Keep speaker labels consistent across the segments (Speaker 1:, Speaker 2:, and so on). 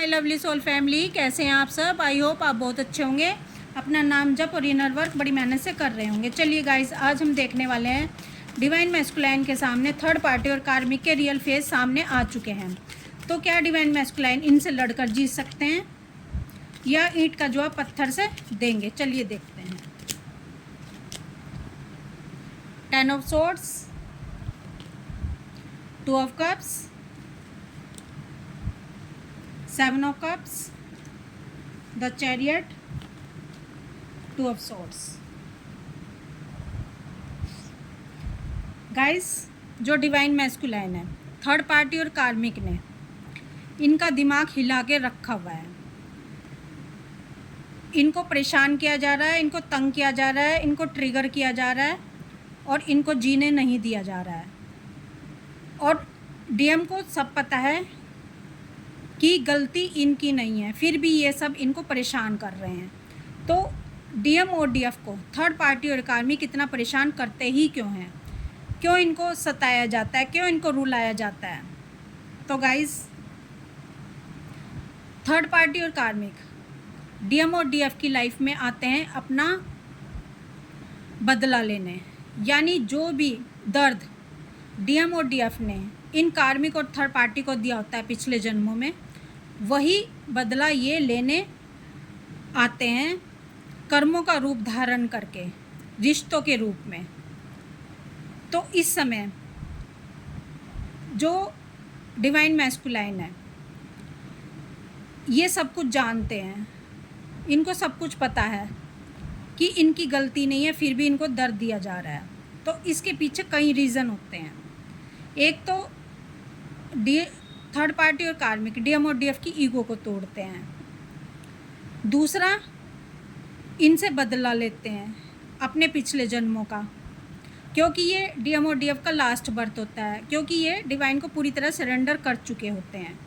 Speaker 1: My lovely soul family, कैसे हैं आप सब। आई होप आप बहुत अच्छे होंगे, अपना नाम जप और इनर वर्क बड़ी मेहनत से कर रहे होंगे। चलिए गाइस, आज हम देखने वाले हैं डिवाइन मैस्कुलाइन के सामने थर्ड पार्टी और कार्मिक के रियल फेस सामने आ चुके हैं। तो क्या डिवाइन मैस्कुलाइन इनसे लड़कर जीत सकते हैं या ईंट का जवाब पत्थर से देंगे। चलिए देखते हैं। 10 of swords, 2 of cups, 7 of cups, the chariot, 2 of swords। Guys, जो डिवाइन मैस्कुलाइन है, थर्ड पार्टी और कार्मिक ने इनका दिमाग हिला के रखा हुआ है। इनको परेशान किया जा रहा है, इनको तंग किया जा रहा है, इनको ट्रिगर किया जा रहा है और इनको जीने नहीं दिया जा रहा है। और डीएम को सब पता है कि गलती इनकी नहीं है, फिर भी ये सब इनको परेशान कर रहे हैं। तो डीएम और डीएफ को थर्ड पार्टी और कार्मिक इतना परेशान करते ही क्यों हैं, क्यों इनको सताया जाता है, क्यों इनको रुलाया जाता है। तो गाइस, थर्ड पार्टी और कार्मिक डीएम और डीएफ की लाइफ में आते हैं अपना बदला लेने। यानी जो भी दर्द डीएम और डीएफ ने इन कार्मिक और थर्ड पार्टी को दिया होता है पिछले जन्मों में, वही बदला ये लेने आते हैं, कर्मों का रूप धारण करके, रिश्तों के रूप में। तो इस समय जो डिवाइन मैस्कुलाइन है, ये सब कुछ जानते हैं, इनको सब कुछ पता है कि इनकी गलती नहीं है, फिर भी इनको दर्द दिया जा रहा है। तो इसके पीछे कई रीज़न होते हैं। एक तो थर्ड पार्टी और कार्मिक डीएम और डीएफ की ईगो को तोड़ते हैं। दूसरा, इनसे बदला लेते हैं अपने पिछले जन्मों का, क्योंकि ये डीएम और डीएफ का लास्ट बर्थ होता है, क्योंकि ये डिवाइन को पूरी तरह सरेंडर कर चुके होते हैं।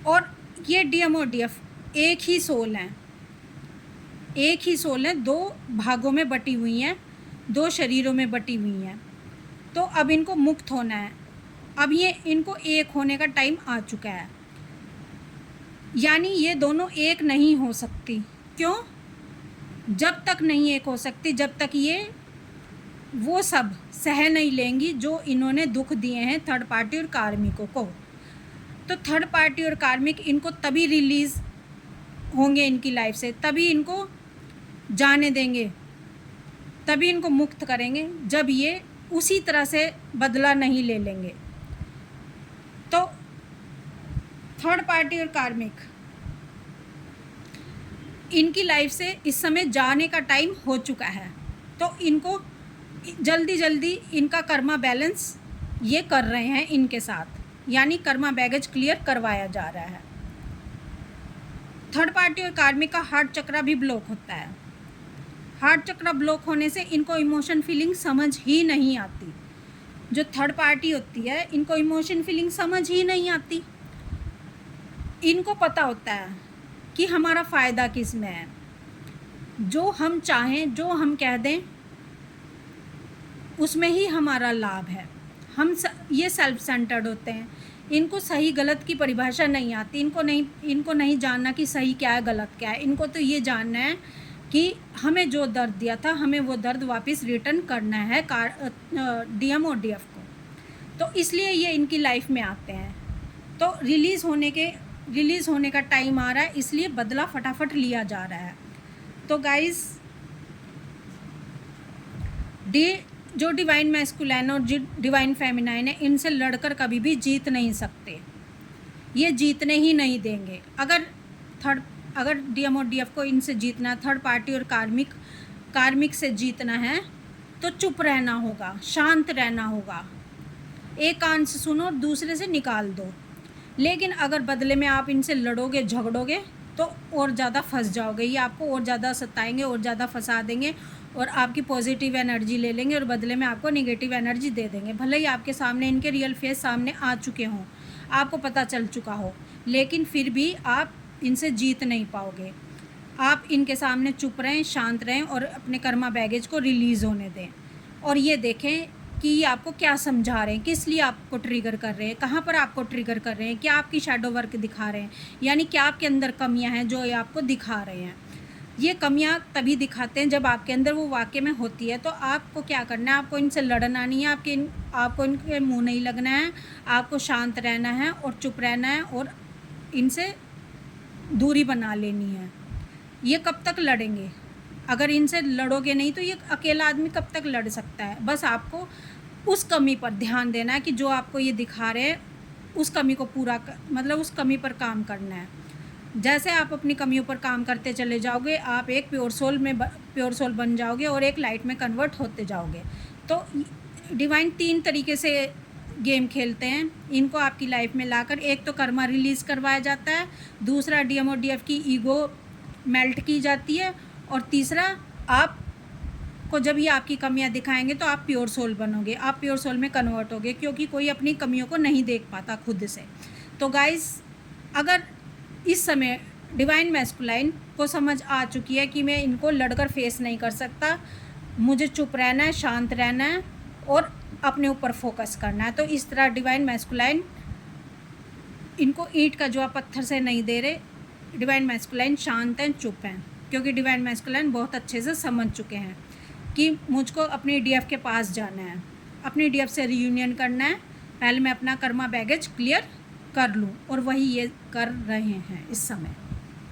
Speaker 1: और ये डीएम और डीएफ एक ही सोल हैं, एक ही सोल हैं, दो भागों में बटी हुई हैं, दो शरीरों में बटी हुई हैं। तो अब इनको मुक्त होना है, अब ये इनको एक होने का टाइम आ चुका है। यानी ये दोनों एक नहीं हो सकती। क्यों? जब तक नहीं एक हो सकती, जब तक ये वो सब सह नहीं लेंगी जो इन्होंने दुख दिए हैं थर्ड पार्टी और कार्मिकों को। तो थर्ड पार्टी और कार्मिक इनको तभी रिलीज़ होंगे इनकी लाइफ से, तभी इनको जाने देंगे, तभी इनको मुक्त करेंगे, जब ये उसी तरह से बदला नहीं ले लेंगे। तो थर्ड पार्टी और कार्मिक इनकी लाइफ से इस समय जाने का टाइम हो चुका है। तो इनको जल्दी जल्दी इनका कर्मा बैलेंस ये कर रहे हैं इनके साथ, यानी कर्मा बैगेज क्लियर करवाया जा रहा है। थर्ड पार्टी और कार्मिक का हार्ट चक्रा भी ब्लॉक होता है। हार्ट चक्रा ब्लॉक होने से इनको इमोशन फीलिंग समझ ही नहीं आती। जो थर्ड पार्टी होती है, इनको इमोशन फीलिंग समझ ही नहीं आती। इनको पता होता है कि हमारा फ़ायदा किस में है, जो हम चाहें, जो हम कह दें, उसमें ही हमारा लाभ है। ये सेल्फ सेंटर्ड होते हैं। इनको सही गलत की परिभाषा नहीं आती। इनको नहीं जानना कि सही क्या है, गलत क्या है। इनको तो ये जानना है कि हमें जो दर्द दिया था, हमें वो दर्द वापस रिटर्न करना है डीएम और डीएफ को। तो इसलिए ये इनकी लाइफ में आते हैं। तो रिलीज़ होने का टाइम आ रहा है, इसलिए बदला फटाफट लिया जा रहा है। तो गाइस, जो डिवाइन मैस्कुलाइन और जो डिवाइन फेमिनाइन है, इनसे लड़कर कभी भी जीत नहीं सकते। ये जीतने ही नहीं देंगे। अगर डीएम और डीएफ को इनसे जीतना है, थर्ड पार्टी और कार्मिक से जीतना है, तो चुप रहना होगा, शांत रहना होगा, एक कान से सुनो और दूसरे से निकाल दो। लेकिन अगर बदले में आप इनसे लड़ोगे, झगड़ोगे, तो और ज़्यादा फंस जाओगे। ये आपको और ज़्यादा सताएंगे, और ज़्यादा फंसा देंगे और आपकी पॉजिटिव एनर्जी ले लेंगे और बदले में आपको नेगेटिव एनर्जी दे देंगे। भले ही आपके सामने इनके रियल फेस सामने आ चुके हों, आपको पता चल चुका हो, लेकिन फिर भी आप इनसे जीत नहीं पाओगे। आप इनके सामने चुप रहें, शांत रहें और अपने कर्मा बैगेज को रिलीज़ होने दें। और ये देखें कि ये आपको क्या समझा रहे हैं, किस लिए आपको ट्रिगर कर रहे हैं, कहाँ पर आपको ट्रिगर कर रहे हैं, क्या आपकी शैडो वर्क दिखा रहे हैं, यानी क्या आपके अंदर कमियां हैं जो ये आपको दिखा रहे हैं। ये कमियां तभी दिखाते हैं जब आपके अंदर वो वाकई में होती है। तो आपको क्या करना है, आपको इनसे लड़ना नहीं है, आपको इनके मुँह नहीं लगना है, आपको शांत रहना है और चुप रहना है और इनसे दूरी बना लेनी है। ये कब तक लड़ेंगे? अगर इनसे लड़ोगे नहीं तो ये अकेला आदमी कब तक लड़ सकता है? बस आपको उस कमी पर ध्यान देना है कि जो आपको ये दिखा रहे हैं उस कमी को मतलब उस कमी पर काम करना है। जैसे आप अपनी कमियों पर काम करते चले जाओगे, आप एक प्योर सोल बन जाओगे और एक लाइट में कन्वर्ट होते जाओगे। तो डिवाइन 3 तरीके से गेम खेलते हैं। इनको आपकी लाइफ में लाकर, एक तो कर्मा रिलीज़ करवाया जाता है, दूसरा DMODF की ईगो मेल्ट की जाती है, और तीसरा आपको जब ये आपकी कमियां दिखाएंगे तो आप प्योर सोल बनोगे, आप प्योर सोल में कन्वर्ट होगे, क्योंकि कोई अपनी कमियों को नहीं देख पाता खुद से। तो गाइस, अगर इस समय डिवाइन मैस्कुलाइन को समझ आ चुकी है कि मैं इनको लड़कर फेस नहीं कर सकता, मुझे चुप रहना है, शांत रहना है और अपने ऊपर फोकस करना है, तो इस तरह डिवाइन मैस्कुलाइन इनको ईंट का जवाब पत्थर से नहीं दे रहे। डिवाइन मैस्कुलाइन शांत हैं, चुप हैं, क्योंकि डिवाइन मैस्कुलाइन बहुत अच्छे से समझ चुके हैं कि मुझको अपनी DF के पास जाना है, अपनी DF से रियूनियन करना है, पहले मैं अपना कर्मा बैगेज क्लियर कर लूँ, और वही ये कर रहे हैं इस समय।